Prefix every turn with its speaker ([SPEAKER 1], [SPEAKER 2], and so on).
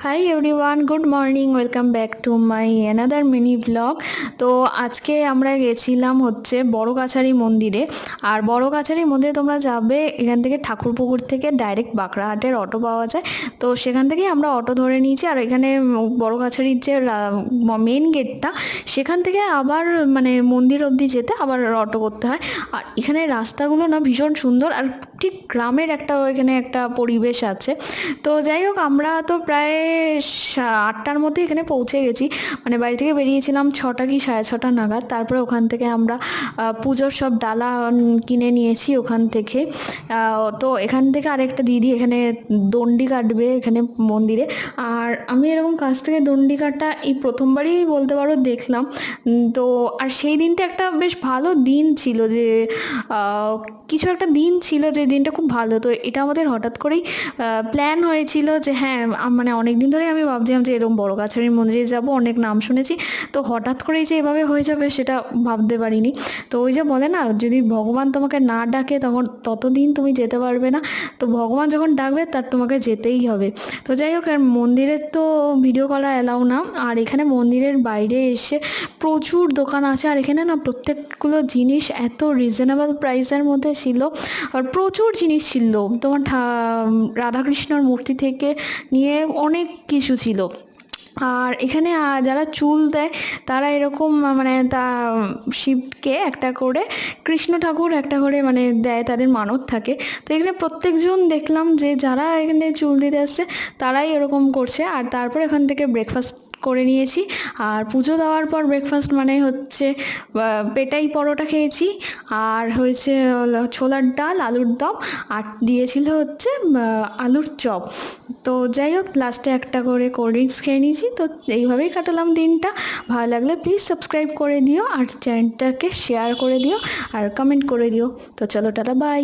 [SPEAKER 1] Hi everyone, good morning, welcome back to my another mini blog. তো আজকে আমরা গেছিলাম হচ্ছে বড় কাছারি মন্দিরে। আর বড় কাছারি মন্দিরে তোমরা যাবে এখান থেকে ঠাকুরপুকুর থেকে ডাইরেক্ট বাঁকড়াহাটের অটো পাওয়া যায়। তো সেখান থেকেই আমরা অটো ধরে নিয়েছি। আর এখানে বড় কাছারির যে মেন গেটটা, সেখান থেকে আবার মানে মন্দির অবধি যেতে আবার অটো করতে হয়। আর এখানে রাস্তাগুলো না ভীষণ সুন্দর, আর ঠিক গ্রামের একটা এখানে একটা পরিবেশ আছে। তো যাই হোক, আমরা তো প্রায় 8টার মধ্যে এখানে পৌঁছে গেছি। মানে বাড়ি থেকে বেরিয়েছিলাম 6টা কি 6:30 নাগাদ। তারপরে ওখান থেকে আমরা পুজোর সব ডালা কিনে নিয়েছি ওখান থেকে। তো এখান থেকে আরেকটা দিদি এখানে দণ্ডি কাটবে এখানে মন্দিরে। আর আমি এরকম কাছ থেকে দণ্ডি কাটা এই প্রথমবারই বলতে পারো দেখলাম। তো আর সেই দিনটা একটা বেশ ভালো দিন ছিল, যে কিছু একটা দিন ছিল যে দিনটা খুব ভালো। তো এটা আমাদের হঠাৎ করেই প্ল্যান হয়েছিল যে হ্যাঁ, মানে অনেক দিন ধরেই আমি ভাবছিলাম যে এরকম বড় কাছারির মন্দিরে যাব, অনেক নাম শুনেছি। তো হঠাৎ করেই যে এভাবে হয়ে যাবে সেটা ভাবতে পারিনি। তো ওই যে বলে না, যদি ভগবান তোমাকে না ডাকে তখন ততদিন তুমি যেতে পারবে না। তো ভগবান যখন ডাকবে তার তোমাকে যেতেই হবে। তো যাই হোক, আর মন্দিরের তো ভিডিও করা এলাও না। আর এখানে মন্দিরের বাইরে এসে প্রচুর দোকান আছে। আর এখানে না প্রত্যেকগুলো জিনিস এত রিজনেবল প্রাইসের মধ্যে ছিল। আর প্রচুর জিনিস ছিল, তোমার রাধাকৃষ্ণর মূর্তি থেকে নিয়ে অনেক কিছু ছিল। আর এখানে যারা চুল দেয় তারা এরকম মানে শিবকে একটা করে, কৃষ্ণ ঠাকুর একটা করে মানে দেয়, তাদের মানত থাকে। তো এখানে প্রত্যেকজন দেখলাম যে যারা এখানে চুল দিতে আসছে তারাই এরকম করছে। আর তারপর এখান থেকে ব্রেকফাস্ট করে নিয়েছি। আর পুজো দেওয়ার পর ব্রেকফাস্ট মানে হচ্ছে পেটাই পরোটা খেয়েছি, আর হয়েছে ছোলার ডাল, আলুর দম, আর দিয়েছিল হচ্ছে আলুর চপ। তো যাই হোক, লাস্টে একটা করে কোল্ড ড্রিঙ্কস খেয়ে নিয়েছি। তো এইভাবেই কাটালাম দিনটা। ভালো লাগলে প্লিজ সাবস্ক্রাইব করে দিও, আর চ্যানেলটাকে শেয়ার করে দিও, আর কমেন্ট করে দিও। তো চলো, টাটা, বাই।